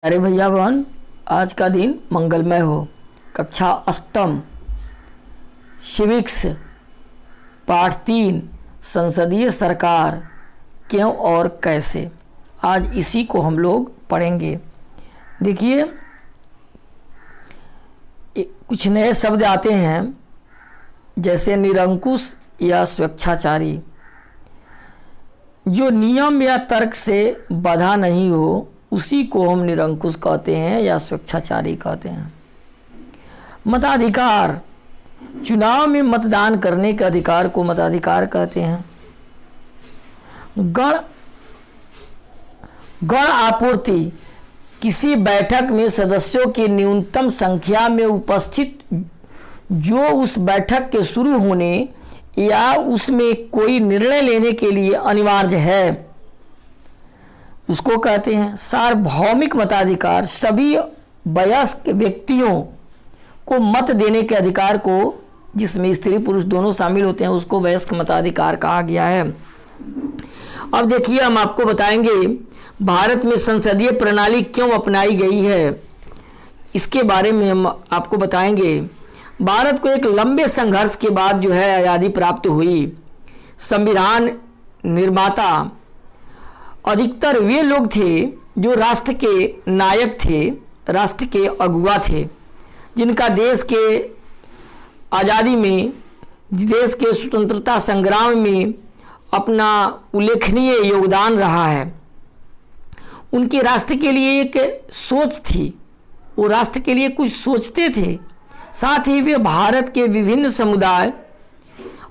अरे भैया बहन, आज का दिन मंगलमय हो। कक्षा अष्टम सिविक्स पाठ 3 संसदीय सरकार क्यों और कैसे, आज इसी को हम लोग पढ़ेंगे। देखिए, कुछ नए शब्द आते हैं जैसे निरंकुश या स्वेच्छाचारी। जो नियम या तर्क से बाधा नहीं हो उसी को हम निरंकुश कहते हैं या स्वेच्छाचारी कहते हैं। मताधिकार, चुनाव में मतदान करने के अधिकार को मताधिकार कहते हैं। गण आपूर्ति, किसी बैठक में सदस्यों की न्यूनतम संख्या में उपस्थित जो उस बैठक के शुरू होने या उसमें कोई निर्णय लेने के लिए अनिवार्य है उसको कहते हैं। सार्वभौमिक मताधिकार, सभी वयस्क व्यक्तियों को मत देने के अधिकार को, जिसमें स्त्री पुरुष दोनों शामिल होते हैं, उसको वयस्क मताधिकार कहा गया है। अब देखिए, हम आपको बताएंगे भारत में संसदीय प्रणाली क्यों अपनाई गई है, इसके बारे में हम आपको बताएंगे। भारत को एक लंबे संघर्ष के बाद जो है आज़ादी प्राप्त हुई। संविधान निर्माता अधिकतर वे लोग थे जो राष्ट्र के नायक थे, राष्ट्र के अगुवा थे, जिनका देश के आज़ादी में, देश के स्वतंत्रता संग्राम में अपना उल्लेखनीय योगदान रहा है। उनके राष्ट्र के लिए एक सोच थी, वो राष्ट्र के लिए कुछ सोचते थे। साथ ही वे भारत के विभिन्न समुदाय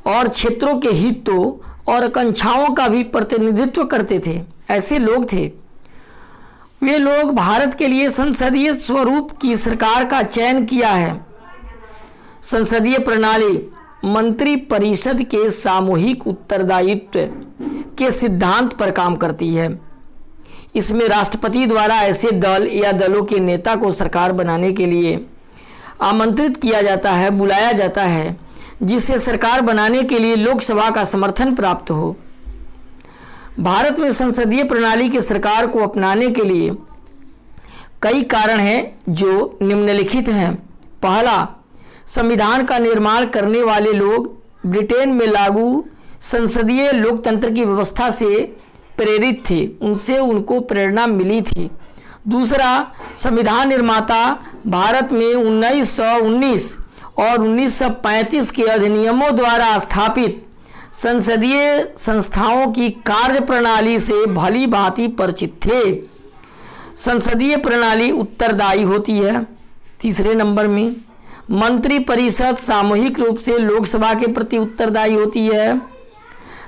और क्षेत्रों के हितों और आकांक्षाओं का भी प्रतिनिधित्व करते थे। ऐसे लोग थे। वे लोग भारत के लिए संसदीय स्वरूप की सरकार का चयन किया है। संसदीय प्रणाली मंत्री परिषद के सामूहिक उत्तरदायित्व के सिद्धांत पर काम करती है। इसमें राष्ट्रपति द्वारा ऐसे दल या दलों के नेता को सरकार बनाने के लिए आमंत्रित किया जाता है, बुलाया जाता है, जिससे सरकार बनाने के लिए लोकसभा का समर्थन प्राप्त हो। भारत में संसदीय प्रणाली की सरकार को अपनाने के लिए कई कारण हैं जो निम्नलिखित हैं। पहला, संविधान का निर्माण करने वाले लोग ब्रिटेन में लागू संसदीय लोकतंत्र की व्यवस्था से प्रेरित थे, उनसे उनको प्रेरणा मिली थी। दूसरा, संविधान निर्माता भारत में 1919 और 1935 के अधिनियमों द्वारा स्थापित संसदीय संस्थाओं की कार्य प्रणाली से भली भांति परिचित थे। संसदीय प्रणाली उत्तरदायी होती है। तीसरे नंबर में, मंत्री परिषद सामूहिक रूप से लोकसभा के प्रति उत्तरदायी होती है।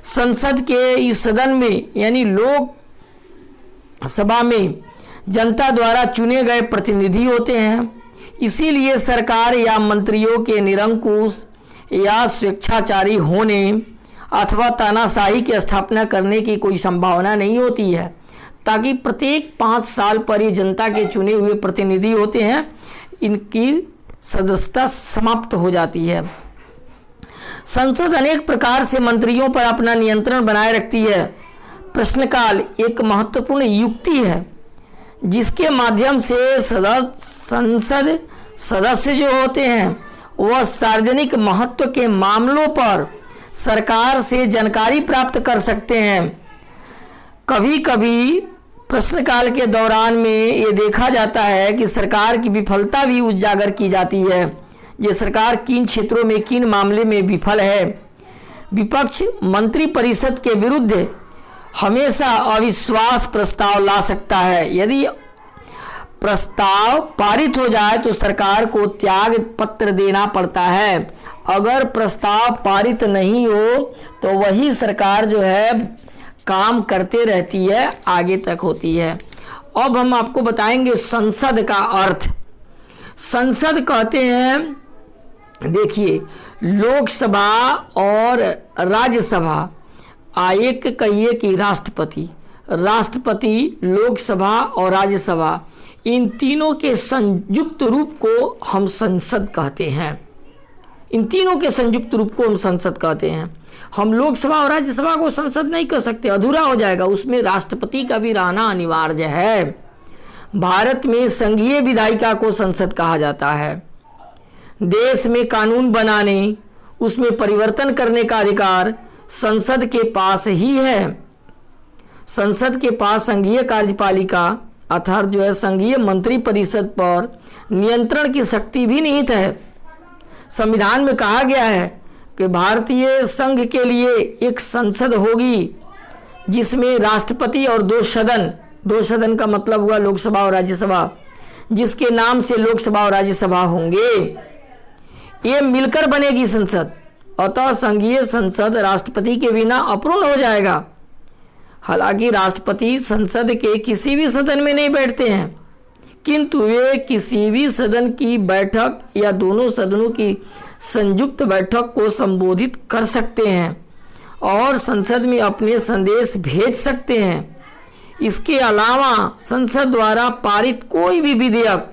संसद के इस सदन में यानी लोकसभा में जनता द्वारा चुने गए प्रतिनिधि होते हैं। इसीलिए सरकार या मंत्रियों के निरंकुश या स्वेच्छाचारी होने अथवा तानाशाही की स्थापना करने की कोई संभावना नहीं होती है, ताकि प्रत्येक 5 साल पर ये जनता के चुने हुए प्रतिनिधि होते हैं, इनकी सदस्यता समाप्त हो जाती है। संसद अनेक प्रकार से मंत्रियों पर अपना नियंत्रण बनाए रखती है। प्रश्नकाल एक महत्वपूर्ण युक्ति है जिसके माध्यम से संसद सदस्य जो होते हैं वह सार्वजनिक महत्व के मामलों पर सरकार से जानकारी प्राप्त कर सकते हैं। कभी कभी प्रश्नकाल के दौरान में ये देखा जाता है कि सरकार की विफलता भी उजागर की जाती है। ये सरकार किन क्षेत्रों में, किन मामले में विफल है। विपक्ष मंत्री परिषद के विरुद्ध हमेशा अविश्वास प्रस्ताव ला सकता है। यदि प्रस्ताव पारित हो जाए तो सरकार को त्याग पत्र देना पड़ता है। अगर प्रस्ताव पारित नहीं हो तो वही सरकार जो है काम करते रहती है, आगे तक होती है। अब हम आपको बताएंगे संसद का अर्थ। संसद कहते हैं, देखिए, लोकसभा और राज्यसभा, एक कहिए कि राष्ट्रपति, लोकसभा और राज्यसभा, इन तीनों के संयुक्त रूप को हम संसद कहते हैं। इन तीनों के संयुक्त रूप को हम संसद कहते हैं। हम लोकसभा और राज्यसभा को संसद नहीं कह सकते, अधूरा हो जाएगा, उसमें राष्ट्रपति का भी रहना अनिवार्य है। भारत में संघीय विधायिका को संसद कहा जाता है। देश में कानून बनाने, उसमें परिवर्तन करने का अधिकार संसद के पास ही है। संसद के पास संघीय कार्यपालिका अर्थात जो है संघीय मंत्री परिषद पर नियंत्रण की शक्ति भी निहित है। संविधान में कहा गया है कि भारतीय संघ के लिए एक संसद होगी जिसमें राष्ट्रपति और दो सदन का मतलब हुआ लोकसभा और राज्यसभा, जिसके नाम से लोकसभा और राज्यसभा होंगे, ये मिलकर बनेगी संसद। अतः संघीय संसद राष्ट्रपति के बिना अपूर्ण हो जाएगा। हालांकि राष्ट्रपति संसद के किसी भी सदन में नहीं बैठते हैं, किंतु वे किसी भी सदन की बैठक या दोनों सदनों की संयुक्त बैठक को संबोधित कर सकते हैं और संसद में अपने संदेश भेज सकते हैं। इसके अलावा संसद द्वारा पारित कोई भी विधेयक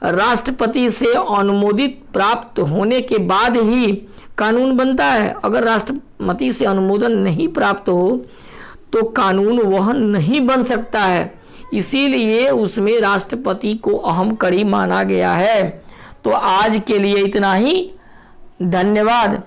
राष्ट्रपति से अनुमोदित प्राप्त होने के बाद ही कानून बनता है। अगर राष्ट्रपति से अनुमोदन नहीं प्राप्त हो तो कानून वह नहीं बन सकता है। इसीलिए उसमें राष्ट्रपति को अहम कड़ी माना गया है। तो आज के लिए इतना ही। धन्यवाद।